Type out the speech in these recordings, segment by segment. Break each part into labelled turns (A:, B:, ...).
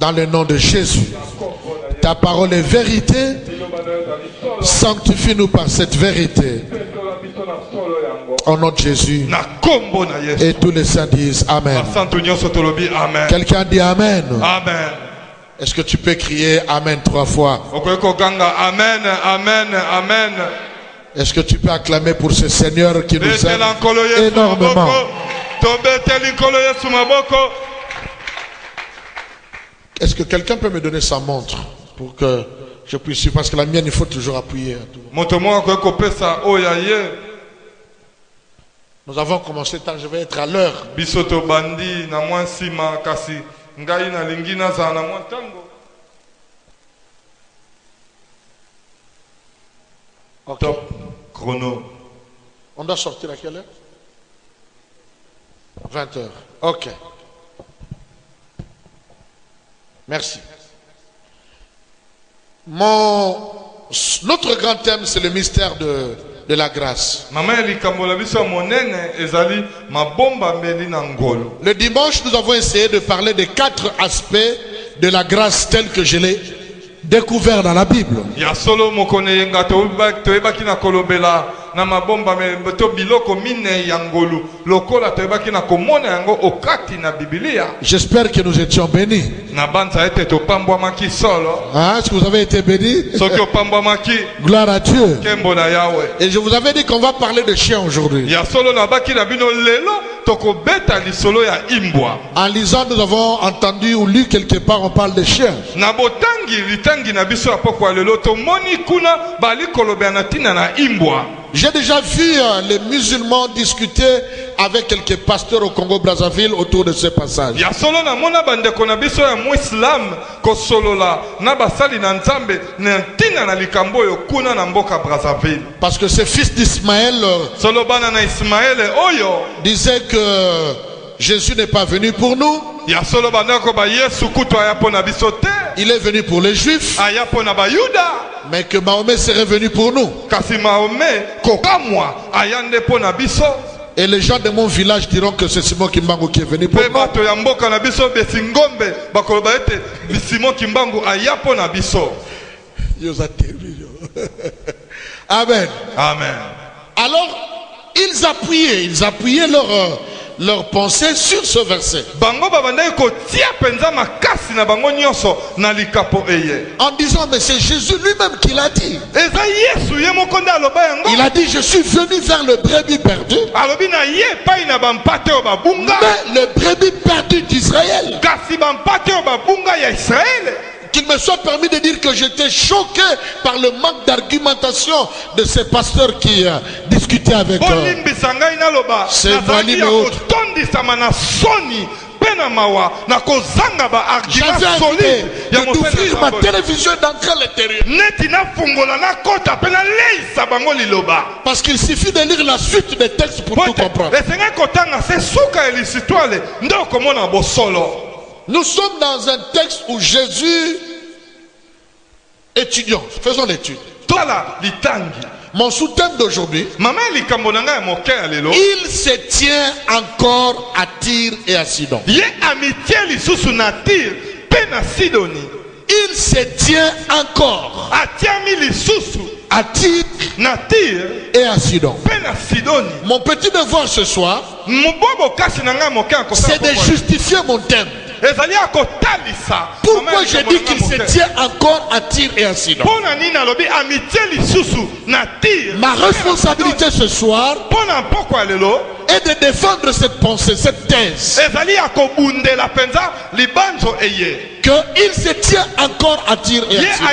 A: Dans le nom de Jésus. Ta parole est vérité. Sanctifie-nous par cette vérité. Au nom de Jésus. Et tous les saints disent Amen. Quelqu'un dit Amen.
B: Amen.
A: Est-ce que tu peux crier Amen 3 fois?
B: Amen, amen, amen.
A: Est-ce que tu peux acclamer pour ce Seigneur qui nous aime énormément? Est-ce que quelqu'un peut me donner sa montre pour que je puisse suivre? Parce que la mienne, il faut toujours appuyer. Nous avons commencé tant, je vais être à l'heure. Ok.
B: Top chrono.
A: On doit sortir à quelle heure? 20 heures. Ok. Merci. Notre grand thème, c'est le mystère de la grâce. Le dimanche, nous avons essayé de parler des 4 aspects de la grâce telle que je l'ai découvert dans la Bible. J'espère que nous étions bénis. Est-ce que vous avez été bénis? Gloire à Dieu. Et je vous avais dit qu'on va parler de chiens aujourd'hui. En lisant, nous avons entendu ou lu quelque part, on parle de chiens. J'ai déjà vu les musulmans discuter avec quelques pasteurs au Congo-Brazzaville autour de ce passage. Parce que ce fils d'Ismaël disait que Jésus n'est pas venu pour nous. Il est venu pour les Juifs. Mais que Mahomet serait venu pour nous. Et les gens de mon village diront que c'est Simon Kimbangu qui est venu pour nous. Amen.
B: Amen.
A: Alors, ils appuyaient leur pensée sur ce verset. En disant, mais c'est Jésus lui-même qui l'a dit. Il a dit, je suis venu vers le brebis perdu. Mais le brebis perdu d'Israël. Qu'il me soit permis de dire que j'étais choqué par le manque d'argumentation de ces pasteurs qui discutaient avec ces Mali et autres. J'avais envie d'ouvrir ma télévision et d'entrer à l'intérieur. Parce qu'il suffit de lire la suite des textes pour tout comprendre. Nous sommes dans un texte où Jésus, étudiant, faisons l'étude. Mon sous-thème d'aujourd'hui, il se tient encore à Tyr et à Sidon. Il se tient encore à Tyr et à Sidon. Mon petit devoir ce soir, c'est de justifier mon thème. Pourquoi je dis qu'il se tient encore à Tyr et à Sidon? Ma responsabilité ce soir est de défendre cette pensée, cette thèse. Qu'il se tient encore à Tyr et à Sidon.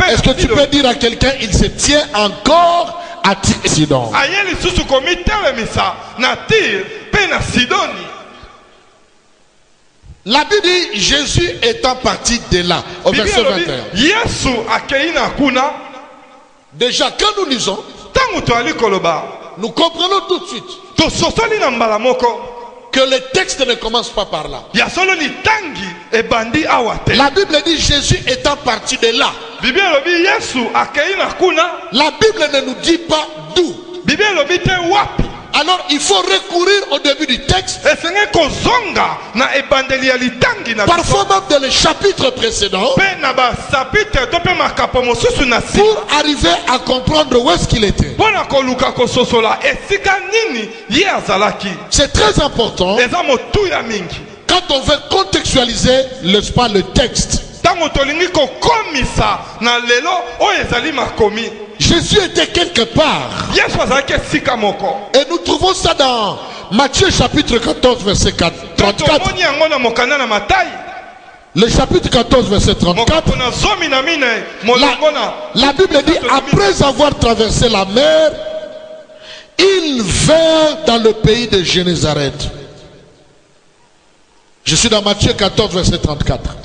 A: Est-ce que tu peux dire à quelqu'un, il se tient encore à Tyr et Sidon? La Bible dit Jésus étant parti de là, au verset 21. Déjà, quand nous lisons, nous comprenons tout de suite que le texte ne commence pas par là. La Bible dit Jésus étant parti de là. La Bible ne nous dit pas d'où. Alors il faut recourir au début du texte. Parfois même dans les chapitres précédents. Pour arriver à comprendre où est-ce qu'il était. C'est très important. Quand on veut contextualiser le texte. Jésus était quelque part. Et nous trouvons ça dans Matthieu chapitre 14 verset 34. Le chapitre 14 verset 34. La Bible dit, après avoir traversé la mer, il vint dans le pays de Génézareth. Je suis dans Matthieu 14 verset 34.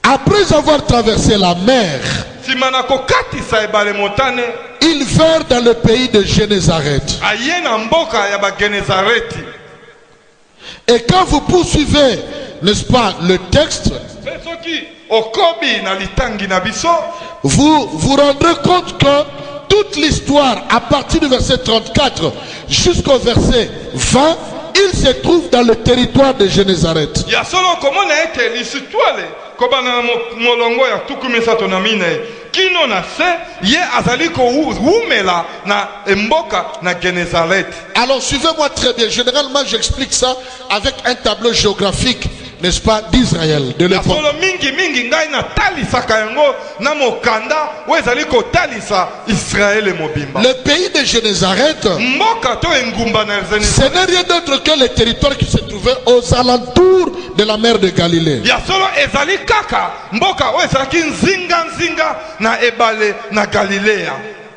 A: Après avoir traversé la mer, ils vinrent dans le pays de Génézareth. Et quand vous poursuivez, n'est-ce pas, le texte, vous vous rendrez compte que toute l'histoire, à partir du verset 34 jusqu'au verset 20, il se trouve dans le territoire de Génézareth. Alors suivez-moi très bien. Généralement j'explique ça avec un tableau géographique, n'est-ce pas, d'Israël, de l'époque. Le pays de Génézareth, ce n'est rien d'autre que le territoire qui se trouvait aux alentours de la mer de Galilée.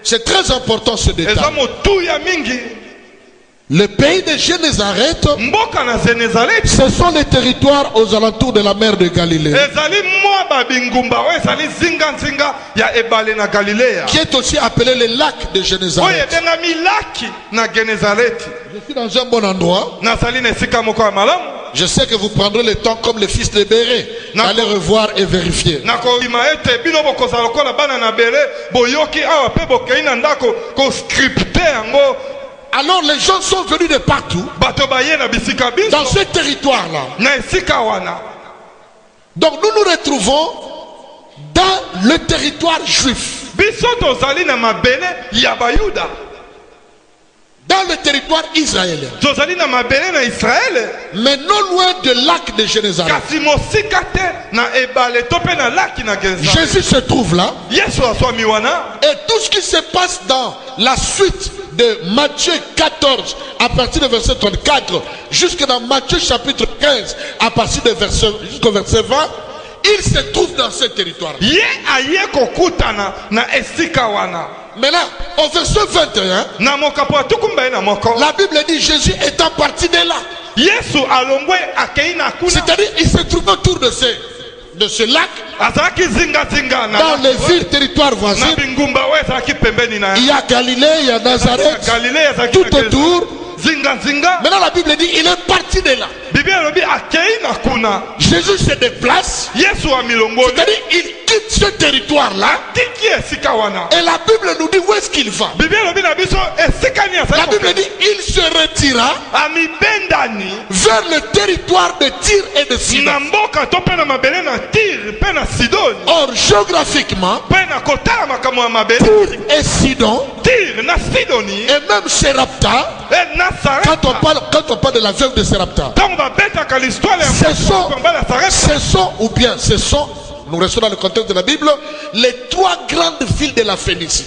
A: C'est très important ce détail. Le pays de Génézareth, ce sont les territoires aux alentours de la mer de Galilée, qui est aussi appelé le lac de Génézareth. Je suis dans un bon endroit. Je sais que vous prendrez le temps comme le fils de Béré d'aller revoir et vérifier. Alors les gens sont venus de partout dans ce territoire-là. Donc nous nous retrouvons dans le territoire juif. Dans le territoire israélien. Mais non loin du lac de Génézareth. Jésus se trouve là. Et tout ce qui se passe dans la suite de Matthieu 14 à partir du verset 34 jusque dans Matthieu chapitre 15 à partir du jusqu'au verset 20, il se trouve dans ce territoire. Maintenant, au verset 21, la Bible dit Jésus étant parti de là. C'est-à-dire il se trouve autour de ce lac, dans les villes, territoires voisins. Il y a Galilée, il y a Nazareth, tout autour. Maintenant la Bible dit il est parti de là. Jésus se déplace. C'est-à-dire il quitte ce territoire là. Et la Bible nous dit où est-ce qu'il va. La Bible dit il se retira vers le territoire de Tyr et de Sidon. Or géographiquement, Tyr et Sidon, et même Serapta, quand on parle de la veuve de Serapta, ce sont, nous restons dans le contexte de la Bible, les trois grandes villes de la Phénicie.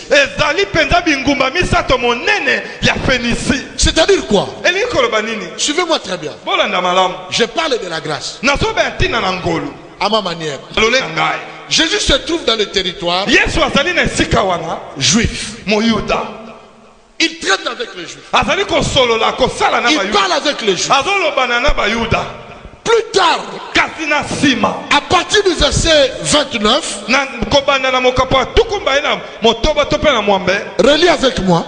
A: C'est-à-dire quoi? Suivez-moi très bien. Je parle de la grâce à ma manière. Jésus se trouve dans le territoire juif. Il traite avec les Juifs. Il parle avec les Juifs. Plus tard, à partir du verset 29, relis avec moi.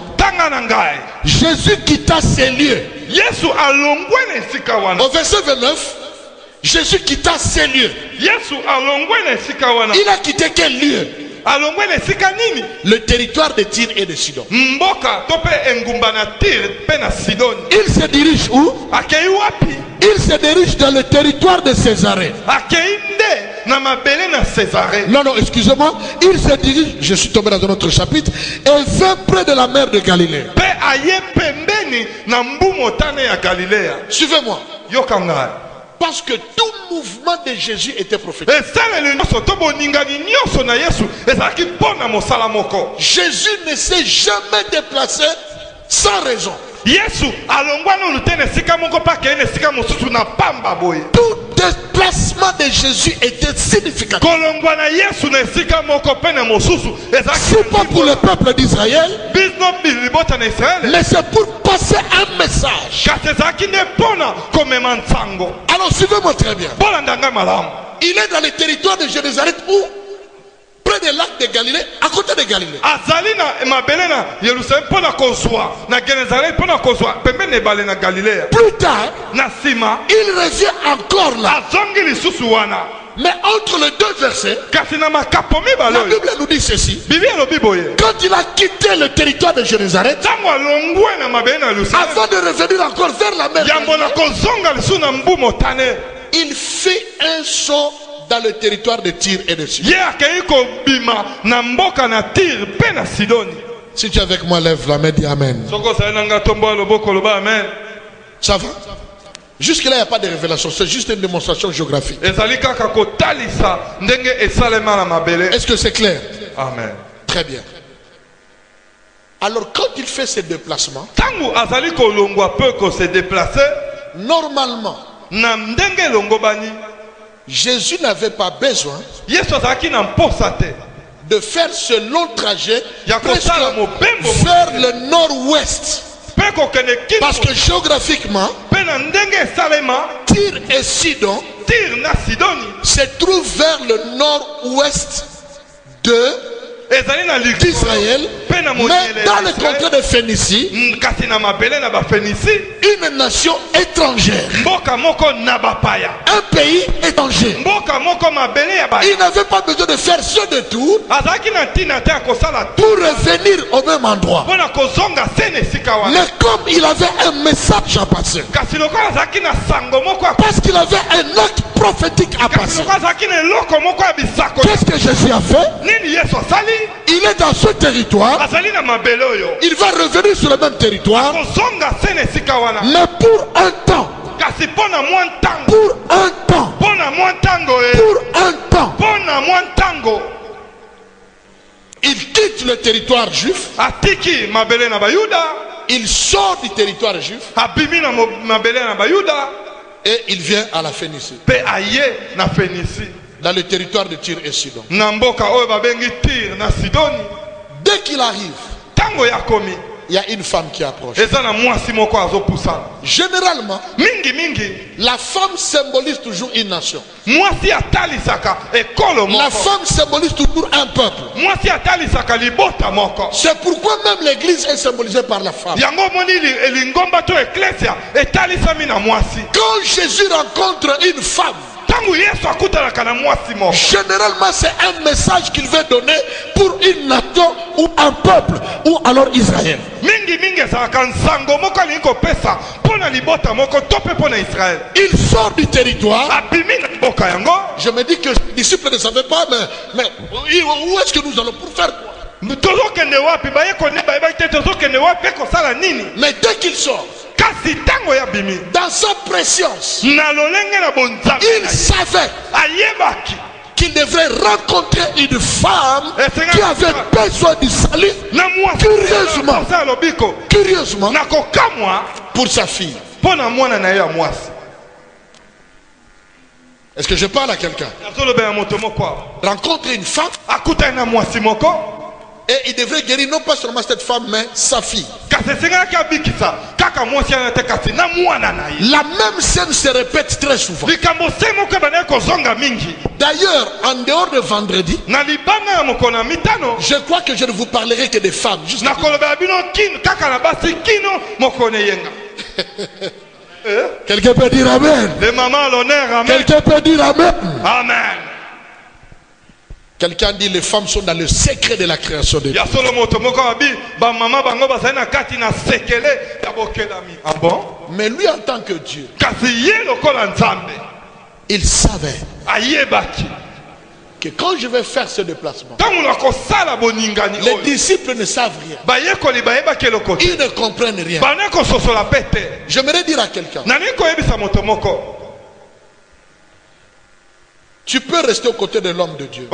A: Jésus quitta ces lieux. Au verset 29, Jésus quitta ces lieux. Il a quitté quel lieu? Le territoire de Tyr et de Sidon. Il se dirige où? Il se dirige dans le territoire de Césarée. Non, non, excusez-moi. Il se dirige, je suis tombé dans un autre chapitre, et vint près de la mer de Galilée. Suivez-moi. Parce que tout mouvement de Jésus était prophétique. Jésus ne s'est jamais déplacé sans raison. Tout déplacement de Jésus était significatif. C'est pas pour le peuple d'Israël, mais c'est pour passer un message. Alors suivez-moi très bien. Il est dans le territoire de Jérusalem où? Près des lacs de Galilée, à côté de Galilée. Plus tard, il revient encore là. Mais entre les deux versets, la Bible nous dit ceci. Quand il a quitté le territoire de Jérusalem, avant de revenir encore vers la mer, il fait un saut dans le territoire de Tyr et de Sidon. Si tu es avec moi, lève la main, dis Amen. Ça va? Jusque-là, il n'y a pas de révélation, c'est juste une démonstration géographique. Est-ce que c'est clair?
B: Amen.
A: Très bien. Alors, quand il fait ses déplacements, normalement, Jésus n'avait pas besoin de faire ce long trajet presque vers le nord-ouest. Parce que géographiquement, Tyr et Sidon se trouvent vers le nord-ouest d'Israël, mais dans le contrée de Phénicie, une nation étrangère, un pays étranger. Il n'avait pas besoin de faire ce détour pour revenir au même endroit. Mais comme il avait un message à passer, parce qu'il avait un acte prophétique à passer, qu'est-ce que Jésus a fait? Il est dans ce territoire. Il va revenir sur le même territoire, mais pour un temps. Pour un temps. Pour un temps. Il quitte le territoire juif. Il sort du territoire juif. Et il vient à la Phénicie. Dans le territoire de Tyr et Sidon. Dès qu'il arrive, il y a une femme qui approche. Généralement, la femme symbolise toujours une nation. La femme symbolise toujours un peuple. C'est pourquoi même l'église est symbolisée par la femme. Quand Jésus rencontre une femme, généralement c'est un message qu'il veut donner pour une nation ou un peuple ou alors Israël. Il sort du territoire. Je me dis que les disciples ne savaient pas, mais où est-ce que nous allons pour faire quoi? Mais dès qu'il sort, dans sa préscience, il savait qu'il devrait rencontrer une femme qui avait besoin du salut, curieusement, pour sa fille. Est-ce que je parle à quelqu'un? Rencontrer une femme, et il devrait guérir non pas seulement cette femme, mais sa fille. La même scène se répète très souvent. D'ailleurs, en dehors de vendredi, je crois que je ne vous parlerai que des femmes. Quelqu'un peut dire Amen.
B: Les mamans à l'honneur, Amen.
A: Quelqu'un peut dire Amen.
B: Amen.
A: Quelqu'un dit les femmes sont dans le secret de la création de Dieu.
B: Ah bon?
A: Mais lui en tant que Dieu, il savait que quand je vais faire ce déplacement, les disciples ne savent rien. Ils ne comprennent rien. J'aimerais dire à quelqu'un, tu peux rester aux côtés de l'homme de Dieu.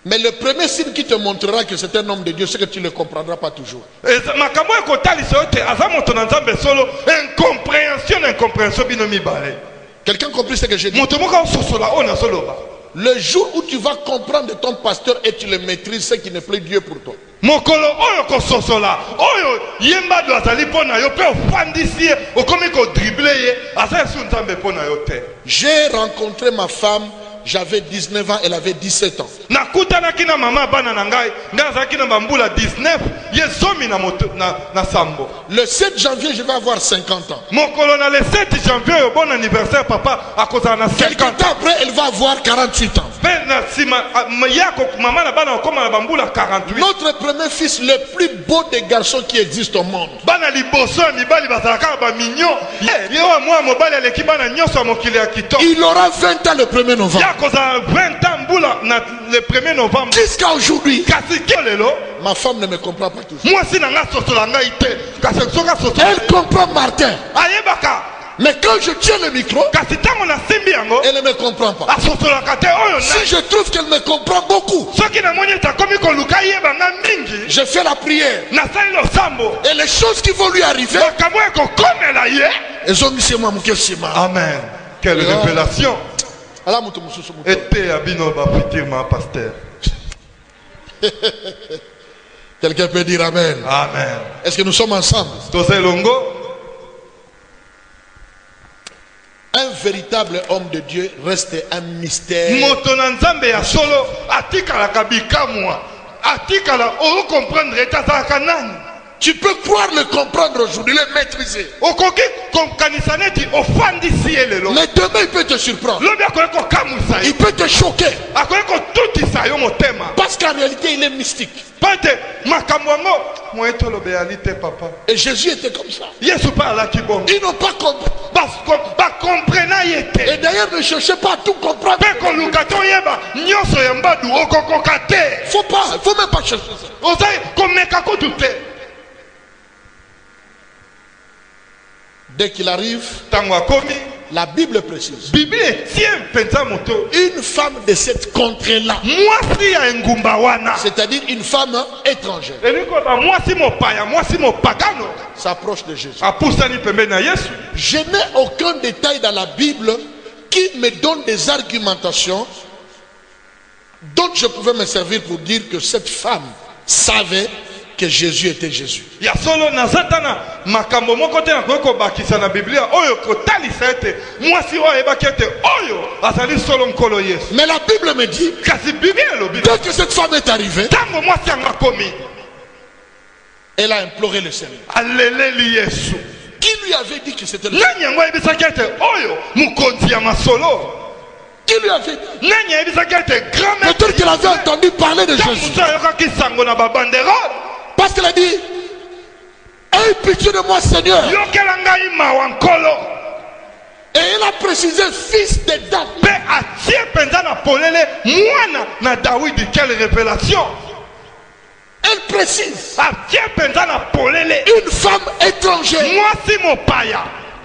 A: Mais le premier signe qui te montrera que c'est un homme de Dieu, c'est que tu ne le comprendras pas toujours. Quelqu'un compris ce que j'ai dit? Le jour où tu vas comprendre de ton pasteur et tu le maîtrises, c'est qu'il n'est plus Dieu pour toi. J'ai rencontré ma femme, j'avais 19 ans, elle avait 17 ans. Le 7 janvier, je vais avoir 50 ans. Quelques temps après, elle va avoir 48 ans. Notre premier fils, le plus beau des garçons qui existent au monde. Il aura 20 ans le 1er novembre. Jusqu'à aujourd'hui, ma femme ne me comprend pas toujours. Elle comprend Martin. Mais quand je tiens le micro, elle ne me comprend pas. Si je trouve qu'elle me comprend beaucoup, je fais la prière. Et les choses qui vont lui arriver, elles ont mis chez moi.
B: Amen. Quelle révélation. Pasteur.
A: Quelqu'un peut dire Amen.
B: Amen.
A: Est-ce que nous sommes ensemble? Un véritable homme de Dieu reste un mystère. Tu peux croire le comprendre aujourd'hui, le maîtriser. Mais demain il peut te surprendre. Il peut te choquer. Parce qu'en réalité il est mystique. Et Jésus était comme ça. Ils n'ont pas compris. Et d'ailleurs ne cherchez pas à tout comprendre. Faut même pas chercher ça. Dès qu'il arrive, la Bible précise, une femme de cette contrée-là, c'est-à-dire une femme étrangère, s'approche de Jésus. Je n'ai aucun détail dans la Bible qui me donne des argumentations dont je pouvais me servir pour dire que cette femme savait que Jésus était Jésus. Mais la Bible me dit, dès que cette femme est arrivée, elle a imploré le Seigneur. Qui lui avait dit que c'était le Seigneur? Qui lui a fait? Peut-être qu'il avait entendu parler de Jésus. Parce qu'elle a dit, aie pitié de moi Seigneur. Et elle a précisé fils de David.
B: Quelle révélation.
A: Elle précise une femme étrangère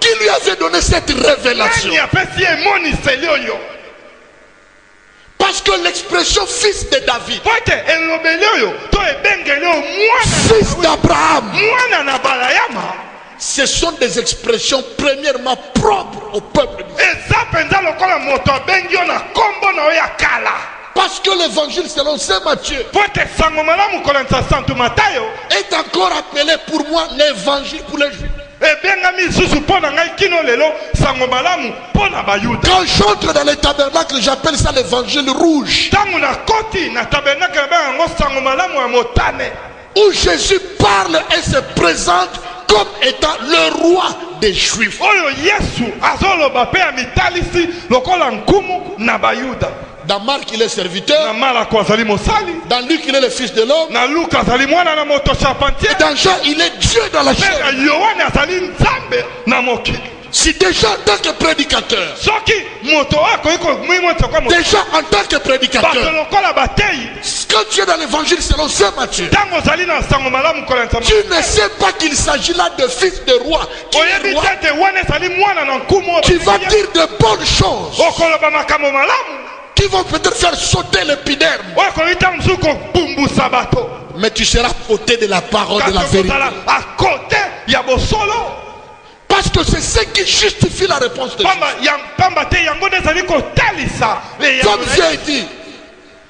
A: qui lui avait donné cette révélation. Parce que l'expression fils de David, fils d'Abraham, ce sont des expressions premièrement propres au peuple d'Israël. Parce que l'évangile selon Saint Matthieu est encore appelé pour moi l'évangile pour les Juifs. Quand j'entre dans les tabernacles, j'appelle ça l'évangile rouge. Où Jésus parle et se présente comme étant le roi des Juifs. Dans Marc, il est serviteur. Dans Luc, il est le fils de l'homme. Et dans Jean, il est Dieu dans la chair. Si déjà en tant que prédicateur, quand tu es dans l'évangile selon Saint Matthieu, tu ne sais pas qu'il s'agit là de fils de roi, tu vas dire de bonnes choses qui vont peut-être faire sauter l'épiderme, mais tu seras côté de la parole de la vérité. Parce que c'est ce qui justifie la réponse de Jésus. Comme j'ai dit,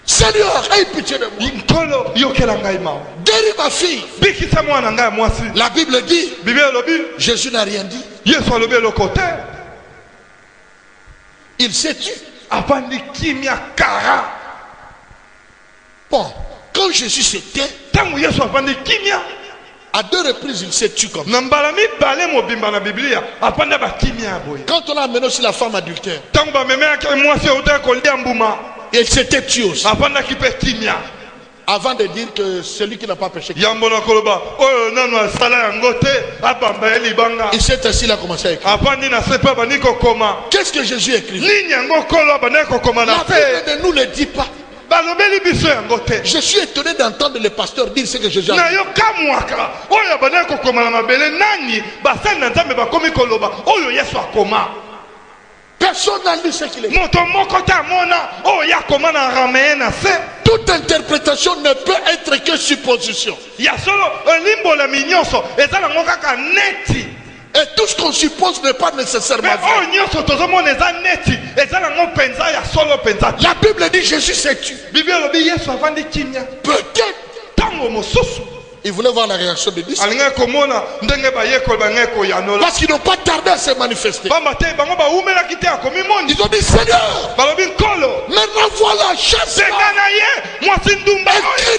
A: Seigneur, aie pitié de moi. Guéris ma fille. La Bible dit, Jésus n'a rien dit. Il s'est tué. Bon, quand Jésus s'était, à 2 reprises, il s'est tué comme ça. Quand on a amené aussi la femme adultère, il s'était tué aussi. Avant de dire que celui qui n'a pas péché, il s'est assis, il a commencé à écrire. Qu'est-ce que Jésus écrit? La Bible ne nous le dit pas. Je suis étonné d'entendre les pasteurs dire ce que Jésus a dit. Personne n'a lu ce qu'il est. Toute interprétation ne peut être que supposition. Et tout ce qu'on suppose n'est pas nécessairement vrai. La Bible dit Jésus s'est tué. Peut-être il voulait voir la réaction des disciples. Parce qu'ils n'ont pas tardé à se manifester. Ils ont dit Seigneur, maintenant voilà, chasse écrit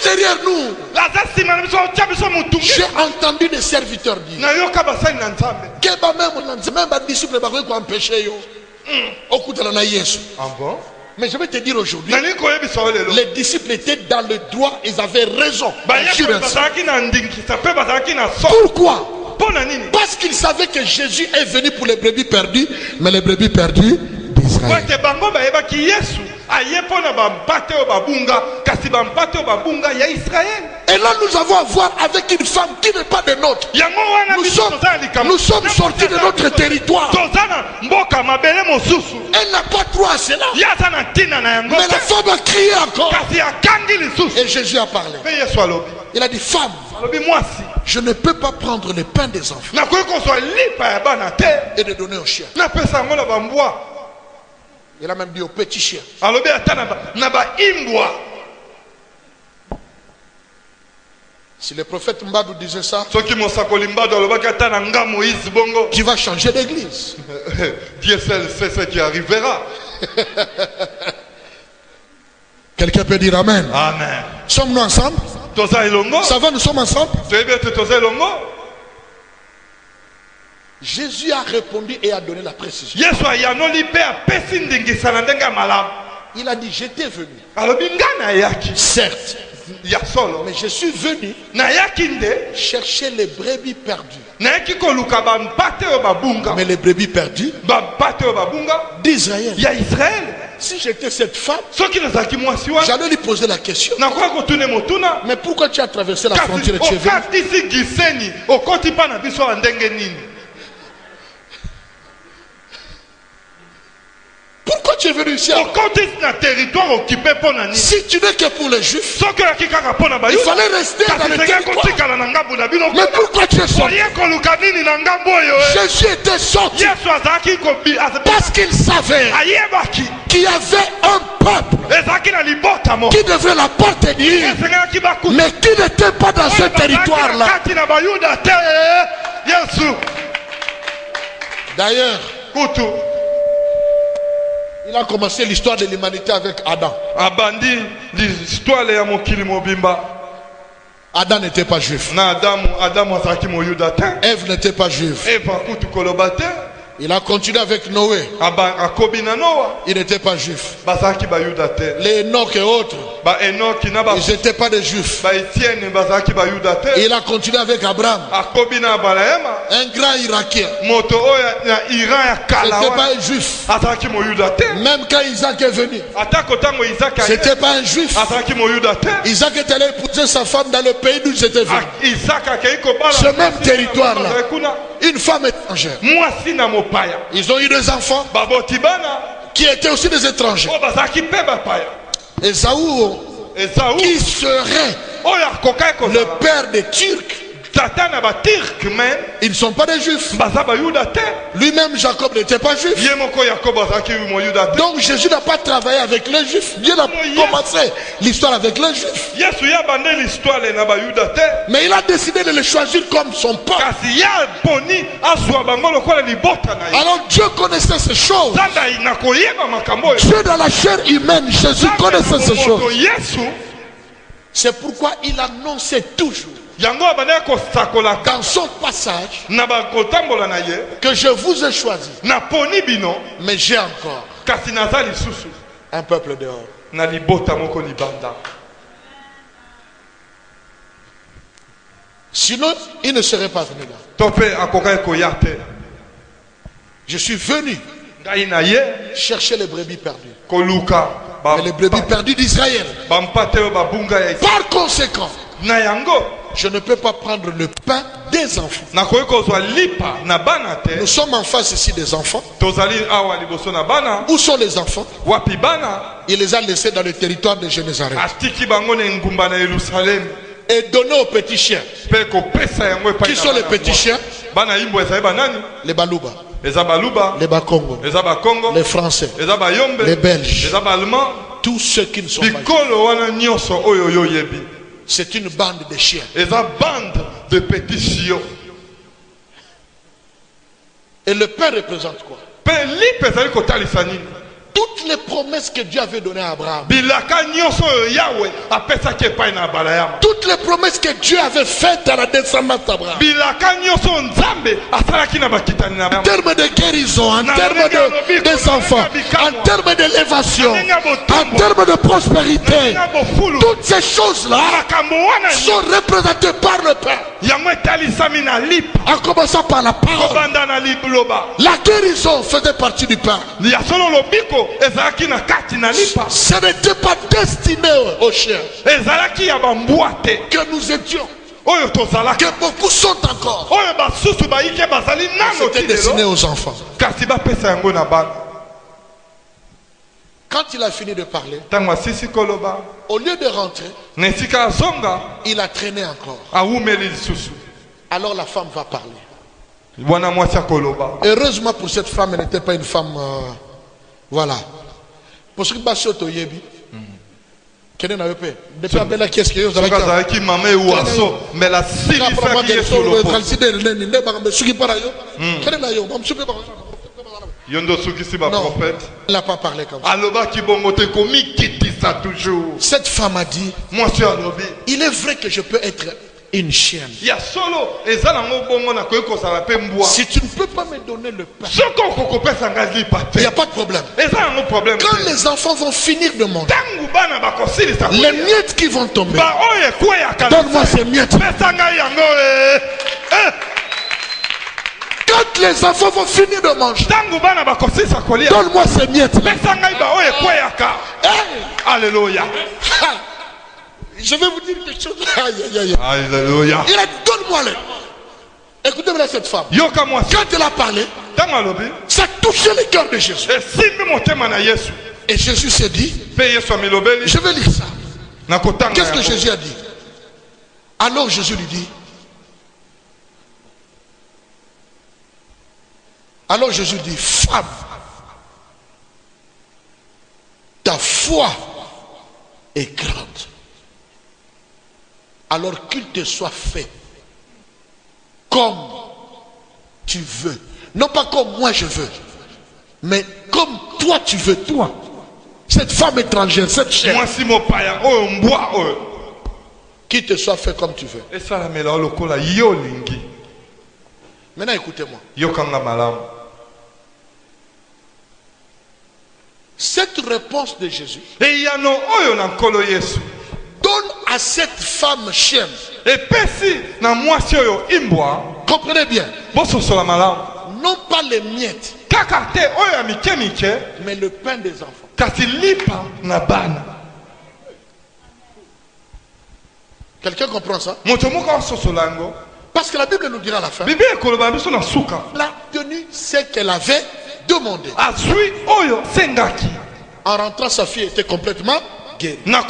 A: derrière nous. J'ai entendu des serviteurs dire que même les disciples vont empêcher. Mais je vais te dire aujourd'hui, les disciples étaient dans le droit, ils avaient raison. Pourquoi? Parce qu'ils savaient que Jésus est venu pour les brebis perdues, mais les brebis perdues d'Israël. Et là nous avons à voir avec une femme qui n'est pas de nôtre. Nous sommes sortis de notre territoire. Elle n'a pas droit à cela. Mais la femme a crié encore. Et Jésus a parlé. Il a dit, femme, je ne peux pas prendre le pain des enfants et de donner aux chiens. Il a même dit aux petits chiens. Si le prophète Mbadou disait ça, tu vas changer d'église.
B: Dieu seul sait ce qui arrivera.
A: Quelqu'un peut dire Amen.
B: Amen.
A: Sommes-nous ensemble? Ça va, nous sommes ensemble? Jésus a répondu et a donné la précision. Il a dit, j'étais venu. Certes. Mais je suis venu chercher les brebis perdues. Mais les brebis perdues d'Israël. Si j'étais cette femme, j'allais lui poser la question. Mais pourquoi tu as traversé la frontière et tu es venu? Pourquoi tu es venu ici? Si tu n'es que pour les Juifs, il fallait rester dans le territoire. Mais pourquoi tu es sorti? Jésus était sorti parce qu'il savait qu'il y avait un peuple qui devait l'appartenir, mais qui n'était pas dans ce territoire-là. D'ailleurs, il a commencé l'histoire de l'humanité avec Adam. Adam n'était pas juif. Ève n'était pas juive. Il a continué avec Noé. Il n'était pas juif. Les Enoch et autres, ils n'étaient pas des juifs. Il a continué avec Abraham, un grand Irakien. C'était pas un juif. Même quand Isaac est venu, c'était pas un juif. Isaac est allé épouser sa femme dans le pays d'où ils étaient venus. Ce même territoire-là, une femme étrangère. Ils ont eu des enfants qui étaient aussi des étrangers. Esaü, qui serait le père des Turcs, ils ne sont pas des juifs. Lui-même, Jacob, n'était pas juif. Donc Jésus n'a pas travaillé avec les juifs. Dieu n'a commencé l'histoire avec les juifs. Mais il a décidé de les choisir comme son peuple. Alors Dieu connaissait ces choses. Dieu dans la chair humaine, Jésus connaissait ces choses. C'est pourquoi il annonçait toujours dans son passage que je vous ai choisi, mais j'ai encore un peuple dehors. Sinon il ne serait pas venu là. Je suis venu chercher les brebis perdues, mais les brebis perdues d'Israël. Par conséquent, je ne peux pas prendre le pain des enfants. Nous sommes en face ici des enfants. Où sont les enfants? Il les a laissés dans le territoire de Génézareth et donné aux petits chiens. Qui sont les petits chiens? Les Balouba, les Bakongo, les Français, les Belges, tous ceux qui ne sont pas. C'est une bande de chiens.
B: De petits chiots.
A: Et le Père représente quoi? Toutes les promesses que Dieu avait données à Abraham. Toutes les promesses que Dieu avait faites à la descendance d'Abraham. En termes de guérison, en termes des enfants, en termes d'élévation, en termes de prospérité, toutes ces choses-là sont représentées par le Père. En commençant par la parole. La guérison faisait partie du Père. Ce n'était pas destiné aux chiens que nous étions, que beaucoup sont encore. C'était destiné aux enfants. Quand il a fini de parler, au lieu de rentrer, il a traîné encore. Alors la femme va parler. Heureusement pour cette femme, elle n'était pas une femme... voilà. Pour ce qui passe au Toyebi, quel est le paix? Depuis la belle qui est-ce que vous avez dit?
B: Mais la civilisation sur le pont.
A: Non, elle n'a pas parlé comme ça. Cette femme a dit, il est vrai que je peux être une chienne. Si tu ne peux pas me donner le pain, il n'y a pas de problème. Quand les enfants vont finir de manger, les miettes qui vont tomber, donne-moi ces miettes. Quand les enfants vont finir de manger, donne-moi ces miettes.
B: Alléluia.
A: Je vais vous dire quelque chose.
B: Alléluia.
A: Il a dit, donne-moi-les. Écoutez-moi cette femme. Quand elle a parlé, ça touchait le cœur de Jésus. Et Jésus s'est dit, je vais lire ça. Qu'est-ce que Jésus a dit? Alors Jésus lui dit, femme, ta foi est grande. Alors qu'il te soit fait comme tu veux. Non pas comme moi je veux, mais comme toi tu veux, toi. Cette femme étrangère, cette chair. Qu'il te soit fait comme tu veux. Maintenant écoutez-moi. Cette réponse de Jésus donne à cette femme chienne. Comprenez bien. Non pas les miettes, mais le pain des enfants. Quelqu'un comprend ça? Parce que la Bible nous dira à la fin. Elle a tenu ce qu'elle avait demandé. En rentrant, sa fille était complètement guérie. Donc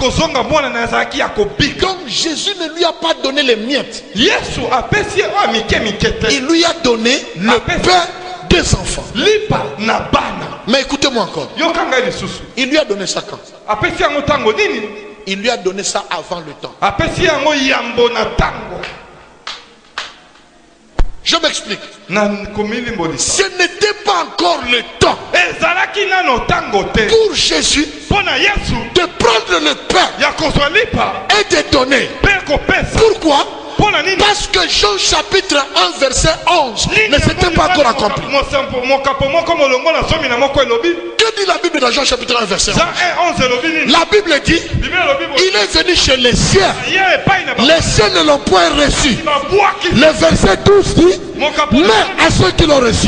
A: Jésus ne lui a pas donné les miettes. Il lui a donné le pain des enfants. Mais écoutez-moi encore. Il lui a donné ça quand? Il lui a donné ça avant le temps. Je m'explique. Ce n'était pas encore le temps pour Jésus de prendre le pain et de donner. Pourquoi? Parce que Jean chapitre 1 verset 11 ne s'était pas encore accompli. Que dit la Bible dans Jean chapitre 1 verset 11? La Bible dit, il est venu chez les siens. Les siens ne l'ont point reçu. Le verset 12 dit, mais à ceux qui l'ont reçu.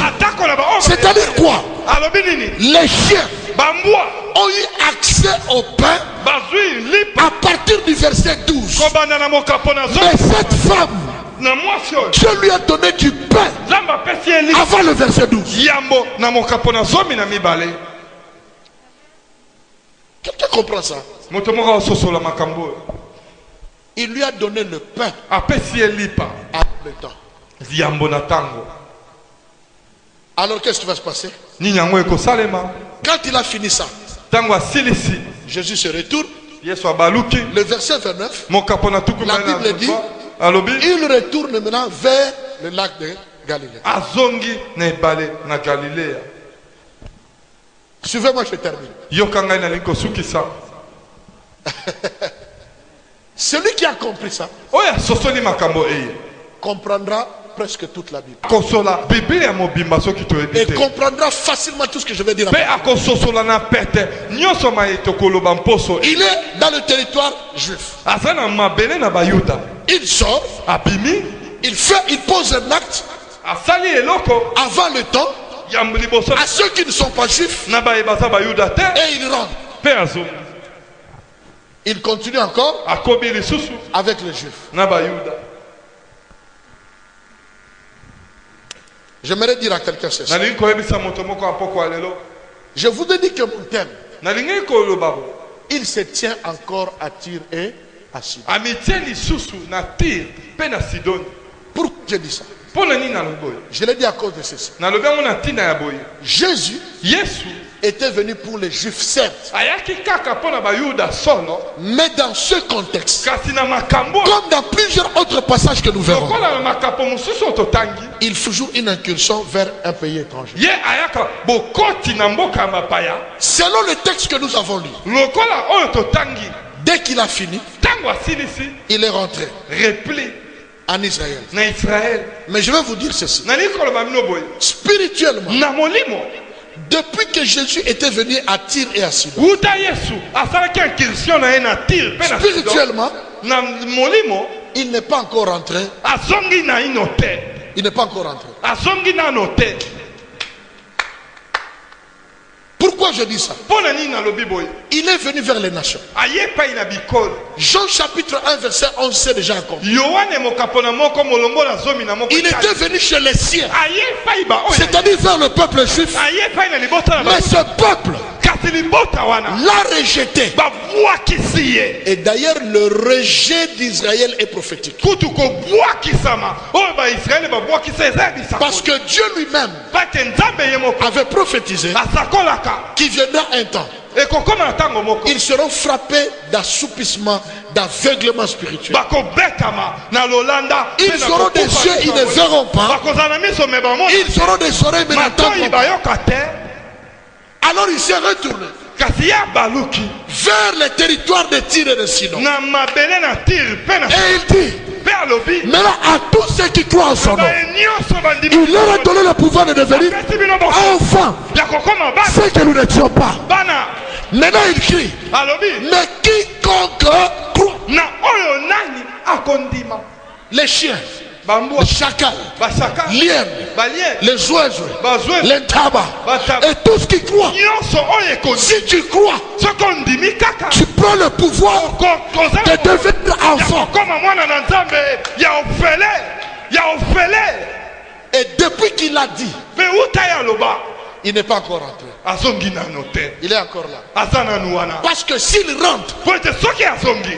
A: C'est-à-dire quoi? Les chiens ont eu accès au pain à partir du verset 12. Mais cette femme, Dieu lui a donné du pain avant le verset 12. Quelqu'un comprend ça? Il lui a donné le pain avant le temps. Alors qu'est-ce qui va se passer? Quand il a fini ça, Jésus se retourne. Le verset 29, la Bible dit, il retourne maintenant vers le lac de Galilée. Suivez-moi, je termine. Celui qui a compris ça comprendra presque toute la Bible. Et comprendra facilement tout ce que je vais dire. Il est dans le territoire juif. Il sort. Il pose un acte avant le temps à ceux qui ne sont pas juifs. Et il rentre. Il continue encore avec les juifs. J'aimerais dire à quelqu'un ceci. Je vous ai dit que mon thème, il se tient encore à Tyr et à Sidon. Pourquoi je dis ça? Je l'ai dit à cause de ceci. Jésus était venu pour les juifs, certes, mais dans ce contexte, comme dans plusieurs autres passages que nous verrons, il faut toujours une incursion vers un pays étranger. Selon le texte que nous avons lu, dès qu'il a fini, il est rentré en Israël. Mais je vais vous dire ceci. Spirituellement, depuis que Jésus était venu à Tyr et à Sidon, spirituellement, il n'est pas encore rentré. Il n'est pas encore rentré. Pourquoi je dis ça? Il est venu vers les nations. Jean chapitre 1 verset 11 c'est déjà accompli. Il était venu chez les siens, c'est-à-dire vers le peuple juif. Mais ce peuple l'a rejeté. Et d'ailleurs le rejet d'Israël est prophétique. Parce que Dieu lui-même avait prophétisé qu'il viendra un temps, ils seront frappés d'assoupissement, d'aveuglement spirituel. Ils auront des yeux, ils ne verront pas. Ils auront des oreilles, mais n'entendront pas. Alors il s'est retourné vers les territoires de Tyr et de Sidon. Et il dit, mais là, à tous ceux qui croient en son nom, il leur a donné le pouvoir de devenir enfants, ce que nous n'étions pas. Maintenant il crie, mais quiconque croit, les chiens, les chacals, liens, les oiseaux, les tabacs, et tout ce qui croit. Si tu crois, tu prends le pouvoir de devenir enfant. Et depuis qu'il a dit, il n'est pas encore rentré. Il est encore là. Parce que s'il rentre,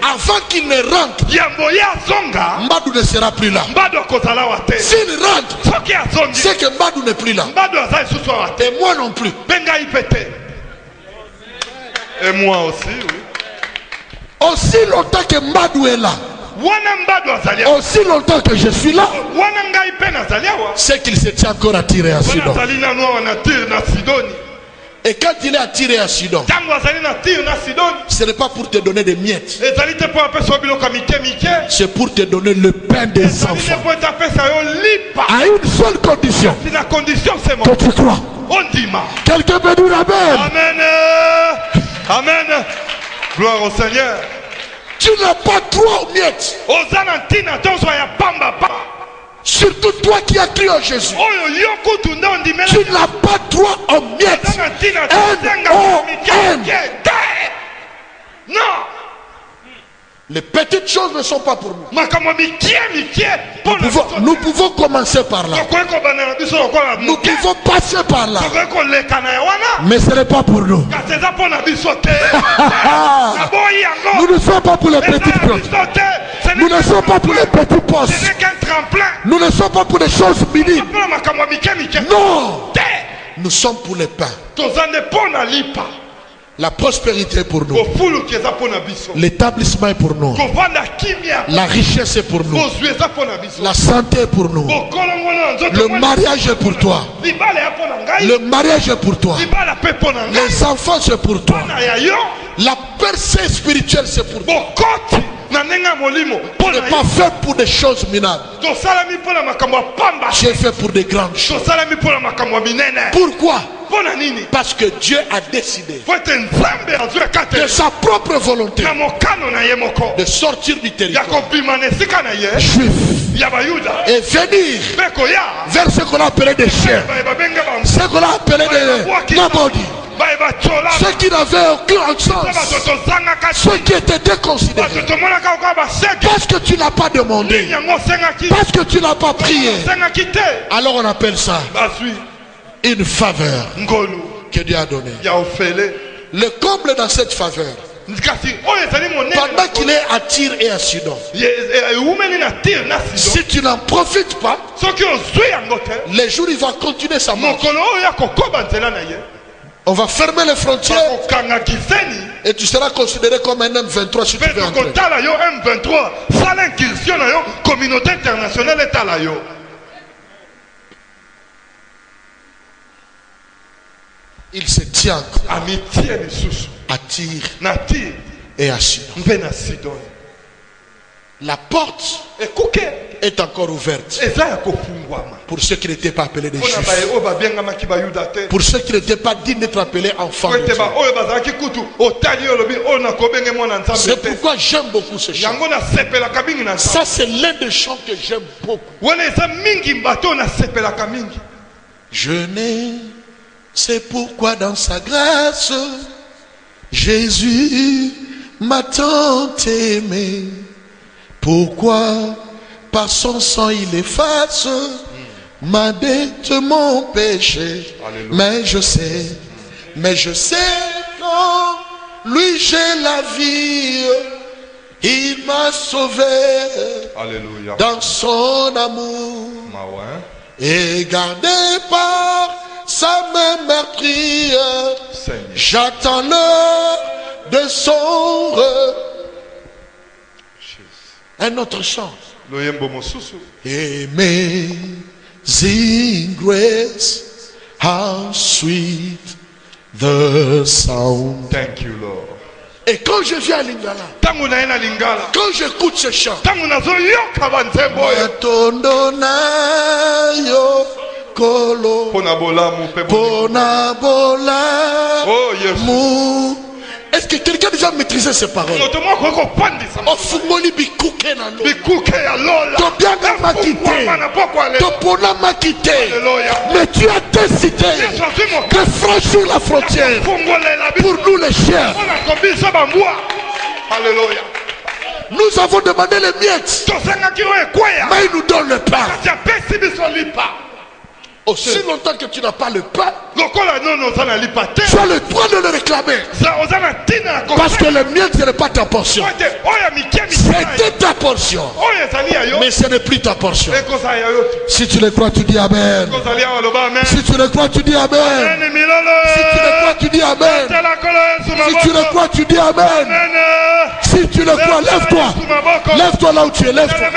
A: avant qu'il ne rentre, Mbadou ne sera plus là. S'il rentre, c'est que Mbadou n'est plus là. Et moi non plus.
B: Et moi aussi, oui.
A: Aussi longtemps que Mbadou est là, aussi longtemps que je suis là, c'est qu'il se tient encore à tirer à Sidon. Et quand il est attiré à Sidon, ce n'est pas pour te donner des miettes, c'est pour te donner le pain des enfants. À une seule condition, que tu crois. Quelqu'un peut dire amen.
B: Amen. Amen. Gloire au Seigneur.
A: Tu n'as pas droit aux miettes. Surtout toi qui as cru en Jésus. Tu n'as pas droit aux miettes. Non. Les petites choses ne sont pas pour nous. Nous pouvons commencer par là. Nous pouvons passer par là. Mais ce n'est pas pour nous. Nous ne sommes pas pour les petites choses. Nous ne sommes pas pour les petits postes. Nous ne sommes pas pour les choses minimes. Non. Nous sommes pour les pains. La prospérité est pour nous. L'établissement est pour nous. La richesse est pour nous. La santé est pour nous. Le mariage est pour toi. Le mariage est pour toi. Les enfants c'est pour toi. La percée spirituelle c'est pour toi. Tu n'es pas fait pour des choses minables. Tu es fait pour des grandes choses. Pourquoi? Parce que Dieu a décidé de sa propre volonté de sortir du territoire juif et venir vers ce qu'on appelait des chiens, ce qu'on appelait des nobody, ceux qui n'avaient aucun sens, ceux qui étaient déconsidérés, parce que tu n'as pas demandé, parce que tu n'as pas prié. Alors on appelle ça une faveur que Dieu a donnée. Le comble dans cette faveur, pendant qu'il est à Tyr et à Sidon, si tu n'en profites pas, les jours il va continuer sa marche. On va fermer les frontières et tu seras considéré comme un M23 si tu veux entrer. Il se tient à Tyr et à Sidon. La porte est encore ouverte pour ceux qui n'étaient pas appelés des juifs, pour ceux qui n'étaient pas dignes d'être appelés enfants de Dieu. C'est pourquoi j'aime beaucoup ce chant. Ça c'est l'un des chants que j'aime beaucoup. Je n'ai, c'est pourquoi dans sa grâce Jésus m'a tant aimé. Pourquoi par son sang il efface ma dette, mon péché. Alléluia. Mais je sais qu'en lui j'ai la vie. Il m'a sauvé. Alléluia. Dans son amour. Et gardé par sa main meurtrière. J'attends l'heure de son retour. Un autre chant. Amazing grace, how sweet the sound.
B: Thank you, Lord.
A: Et quand je viens à Lingala, quand j'écoute ce chant, Matondo na yo kolo pona bola mu. Est-ce que quelqu'un a déjà maîtrisé ces paroles? Ofungoli bikuke na lo. To bien m'a quitté. To pona m'a quitté. Mais tu as décidé de franchir la frontière pour nous les chiens.
B: Alléluia.
A: Nous avons demandé les miettes, mais il nous donne le pain. Aussi longtemps que tu n'as pas le pain, tu as le droit de le réclamer. Parce que le miettes, ce n'est pas ta portion. C'était ta portion, mais ce n'est plus ta portion. Si tu le crois, tu dis Amen. Si tu le crois, tu dis Amen. Si tu le crois, tu dis Amen. Si tu le crois, tu dis Amen. Si tu le crois, lève-toi. Lève-toi là où tu es. Lève-toi.